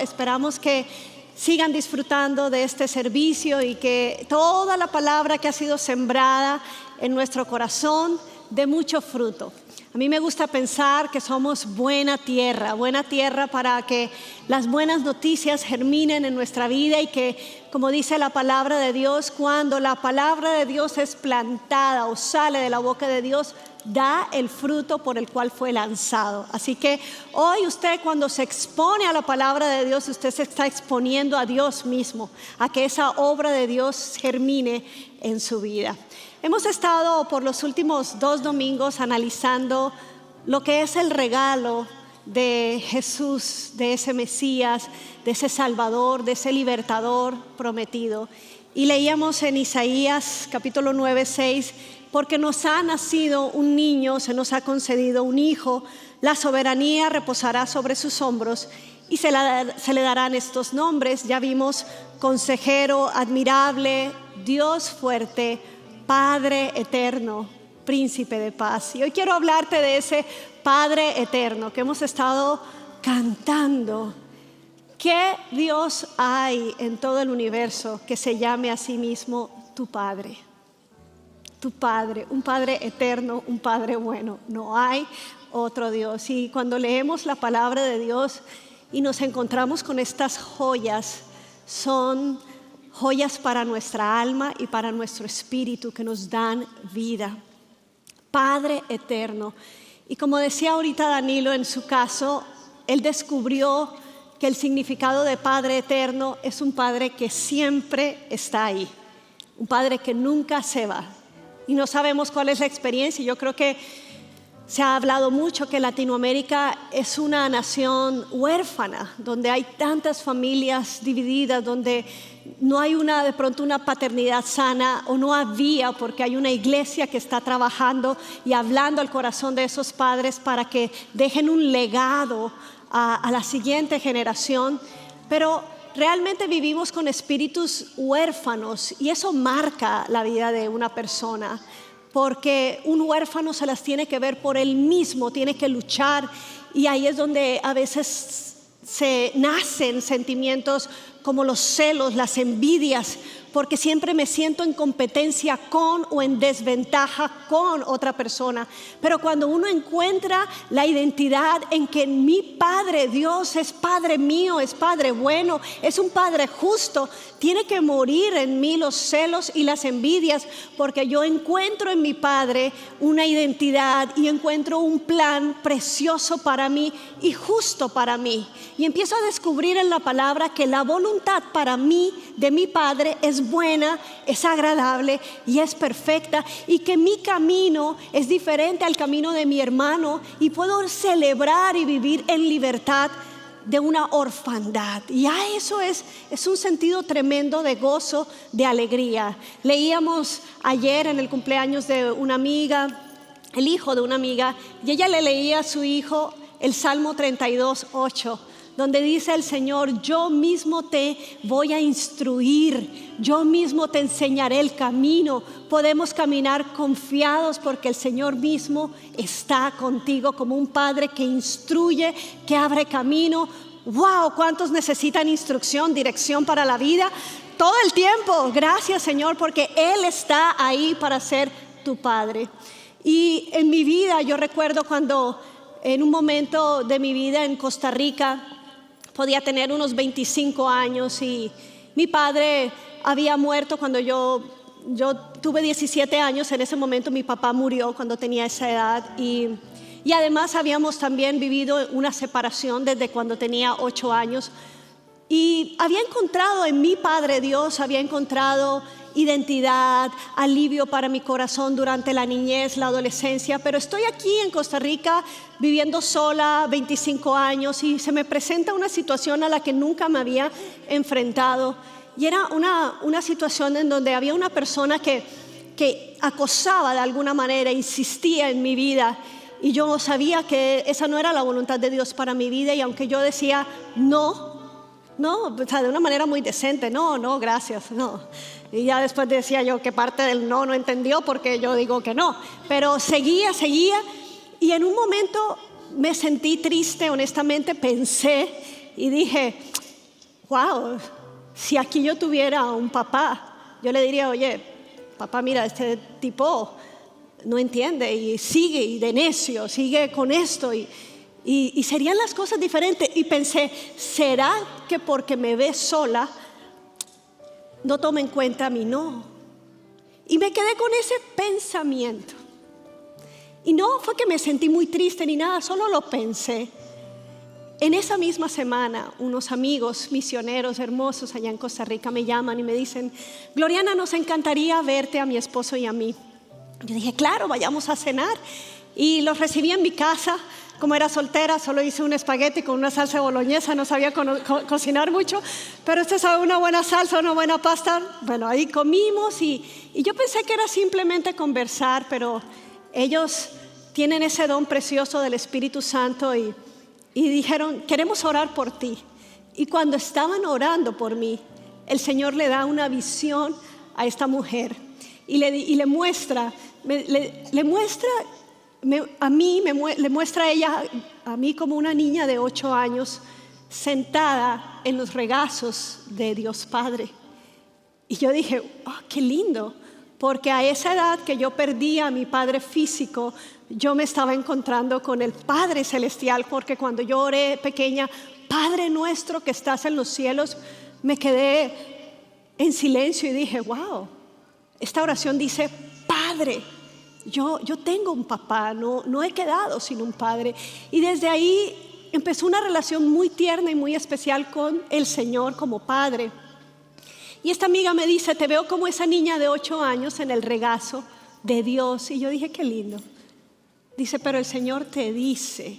Esperamos que sigan disfrutando de este servicio y que toda la palabra que ha sido sembrada en nuestro corazón dé mucho fruto. A mí me gusta pensar que somos buena tierra para que las buenas noticias germinen en nuestra vida y que, como dice la palabra de Dios, cuando la palabra de Dios es plantada o sale de la boca de Dios, da el fruto por el cual fue lanzado. Así que hoy usted, cuando se expone a la palabra de Dios, usted se está exponiendo a Dios mismo, a que esa obra de Dios germine en su vida. Hemos estado por los últimos 2 domingos analizando lo que es el regalo de Jesús, de ese Mesías, de ese Salvador, de ese libertador prometido. Y leíamos en Isaías capítulo 9, 6, porque nos ha nacido un niño, se nos ha concedido un hijo, la soberanía reposará sobre sus hombros y se le darán estos nombres. Ya vimos: consejero admirable, Dios fuerte, Padre eterno, príncipe de paz. Y hoy quiero hablarte de ese Padre eterno que hemos estado cantando. ¿Qué Dios hay en todo el universo que se llame a sí mismo tu Padre? Tu Padre, un Padre eterno, un Padre bueno. No hay otro Dios. Y cuando leemos la palabra de Dios y nos encontramos con estas joyas, son joyas para nuestra alma y para nuestro espíritu, que nos dan vida. Padre eterno. Y como decía ahorita Danilo, en su caso, él descubrió que el significado de Padre eterno es un Padre que siempre está ahí, un Padre que nunca se va. Y no sabemos cuál es la experiencia. Yo creo que se ha hablado mucho que Latinoamérica es una nación huérfana, donde hay tantas familias divididas, donde no hay de pronto una paternidad sana, o no había, porque hay una iglesia que está trabajando y hablando al corazón de esos padres para que dejen un legado a la siguiente generación. Pero realmente vivimos con espíritus huérfanos y eso marca la vida de una persona, porque un huérfano se las tiene que ver por él mismo, tiene que luchar, y ahí es donde a veces se nacen sentimientos como los celos, las envidias, porque siempre me siento en competencia con o en desventaja con otra persona. Pero cuando uno encuentra la identidad en que mi Padre Dios es Padre mío, es Padre bueno, es un Padre justo, tiene que morir en mí los celos y las envidias, porque yo encuentro en mi Padre una identidad y encuentro un plan precioso para mí y justo para mí. Y empiezo a descubrir en la palabra que la voluntad para mí de mi Padre es buena, es agradable y es perfecta, y que mi camino es diferente al camino de mi hermano, y puedo celebrar y vivir en libertad de una orfandad. Y eso es un sentido tremendo de gozo, de alegría. Leíamos ayer en el cumpleaños de una amiga, el hijo de una amiga, y ella le leía a su hijo el Salmo 32:8, donde dice el Señor: yo mismo te voy a instruir, yo mismo te enseñaré el camino. Podemos caminar confiados porque el Señor mismo está contigo, como un padre que instruye, que abre camino. ¡Wow! ¿Cuántos necesitan instrucción, dirección para la vida? Todo el tiempo. Gracias, Señor, porque Él está ahí para ser tu Padre. Y en mi vida, yo recuerdo cuando en un momento de mi vida en Costa Rica, podía tener unos 25 años y mi padre había muerto cuando yo tuve 17 años. En ese momento mi papá murió cuando tenía esa edad, y además habíamos también vivido una separación desde cuando tenía 8 años. Y había encontrado en mi Padre Dios, había encontrado identidad, alivio para mi corazón durante la niñez, la adolescencia. Pero estoy aquí en Costa Rica viviendo sola, 25 años, y se me presenta una situación a la que nunca me había enfrentado. Y era una situación en donde había una persona que acosaba de alguna manera, insistía en mi vida. Y yo sabía que esa no era la voluntad de Dios para mi vida, y aunque yo decía no, o sea, de una manera muy decente, no, gracias, no. Y ya después decía yo que parte del no entendió, porque yo digo que no. Pero seguía, y en un momento me sentí triste, honestamente pensé y dije: wow, si aquí yo tuviera un papá, yo le diría, oye, papá, mira, este tipo no entiende y sigue y de necio, sigue con esto y serían las cosas diferentes. Y pensé, ¿será que porque me ve sola no toma en cuenta a mí? No. Y me quedé con ese pensamiento. Y no fue que me sentí muy triste ni nada, solo lo pensé. En esa misma semana, unos amigos misioneros hermosos allá en Costa Rica me llaman y me dicen, Gloriana, nos encantaría verte a mi esposo y a mí. Yo dije, claro, vayamos a cenar. Y los recibí en mi casa. Como era soltera, solo hice un espagueti con una salsa boloñesa, no sabía cocinar mucho, pero usted sabe, una buena salsa, una buena pasta. Bueno, ahí comimos y yo pensé que era simplemente conversar, pero ellos tienen ese don precioso del Espíritu Santo y dijeron, queremos orar por ti. Y cuando estaban orando por mí, el Señor le da una visión a esta mujer y le muestra, le muestra a ella, a mí como una niña de 8 años, sentada en los regazos de Dios Padre. Y yo dije, oh, qué lindo, porque a esa edad que yo perdí a mi padre físico, yo me estaba encontrando con el Padre Celestial, porque cuando yo oré pequeña, Padre nuestro que estás en los cielos, me quedé en silencio y dije, wow, esta oración dice, Padre. Yo tengo un papá, no he quedado sin un padre. Y desde ahí empezó una relación muy tierna y muy especial con el Señor como Padre. Y esta amiga me dice, te veo como esa niña de 8 años en el regazo de Dios. Y yo dije, qué lindo. Dice, pero el Señor te dice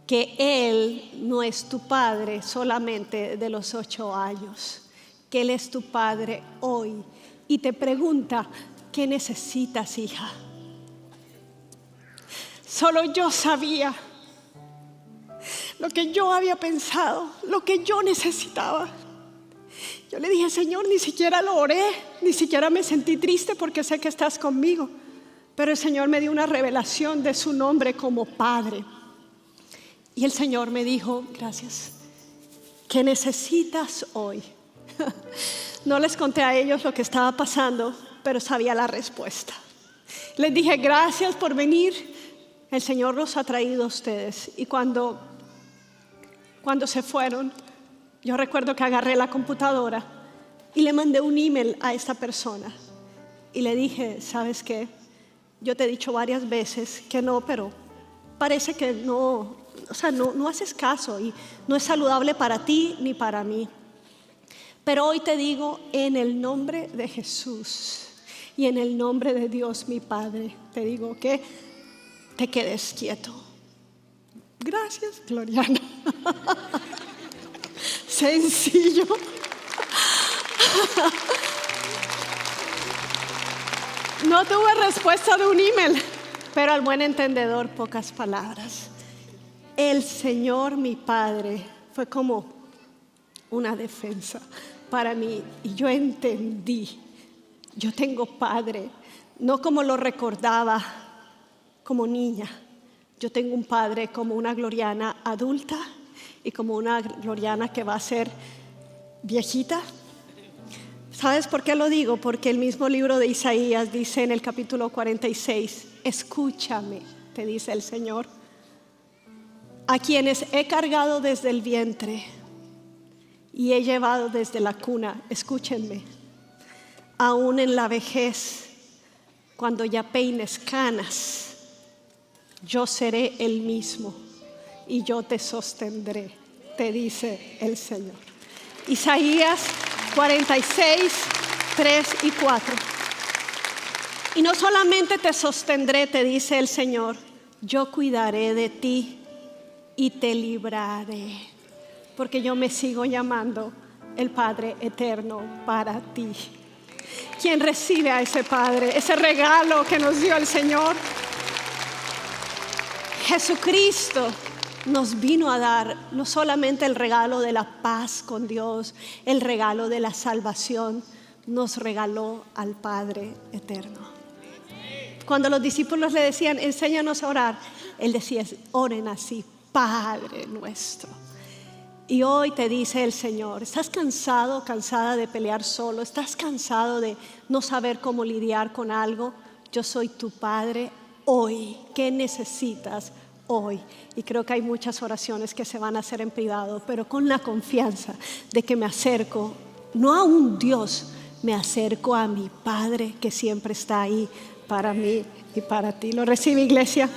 que Él no es tu padre solamente de los 8 años, que Él es tu padre hoy. Y te pregunta, ¿qué necesitas, hija? Solo yo sabía lo que yo había pensado, lo que yo necesitaba. Yo le dije, Señor, ni siquiera lo oré, ni siquiera me sentí triste porque sé que estás conmigo. Pero el Señor me dio una revelación de su nombre como Padre. Y el Señor me dijo, gracias, ¿qué necesitas hoy? No les conté a ellos lo que estaba pasando, pero sabía la respuesta. Les dije, gracias por venir. El Señor los ha traído a ustedes. Y cuando se fueron, yo recuerdo que agarré la computadora y le mandé un email a esta persona. Y le dije, ¿sabes qué? Yo te he dicho varias veces que no, pero parece que no haces caso y no es saludable para ti ni para mí. Pero hoy te digo, en el nombre de Jesús y en el nombre de Dios mi Padre, te digo que te quedes quieto. Gracias, Gloriana. Sencillo. No tuve respuesta de un email, pero al buen entendedor pocas palabras. El Señor mi Padre fue como una defensa para mí y yo entendí. Yo tengo padre, no como lo recordaba como niña. Yo tengo un padre como una Gloriana adulta y como una Gloriana que va a ser viejita. ¿Sabes por qué lo digo? Porque el mismo libro de Isaías dice en el capítulo 46, escúchame, te dice el Señor, a quienes he cargado desde el vientre y he llevado desde la cuna, escúchenme, aún en la vejez, cuando ya peines canas, yo seré el mismo y yo te sostendré, te dice el Señor. Isaías 46, 3 y 4. Y no solamente te sostendré, te dice el Señor, yo cuidaré de ti y te libraré, porque yo me sigo llamando el Padre eterno para ti. ¿Quién recibe a ese Padre, ese regalo que nos dio el Señor? Jesucristo nos vino a dar no solamente el regalo de la paz con Dios, el regalo de la salvación, nos regaló al Padre eterno. Cuando los discípulos le decían, enséñanos a orar, Él decía, oren así, Padre nuestro. Y hoy te dice el Señor, ¿estás cansado, cansada de pelear solo? ¿Estás cansado de no saber cómo lidiar con algo? Yo soy tu Padre hoy. ¿Qué necesitas hoy? Y creo que hay muchas oraciones que se van a hacer en privado, pero con la confianza de que me acerco, no a un Dios, me acerco a mi Padre que siempre está ahí para mí y para ti. ¿Lo recibe, iglesia?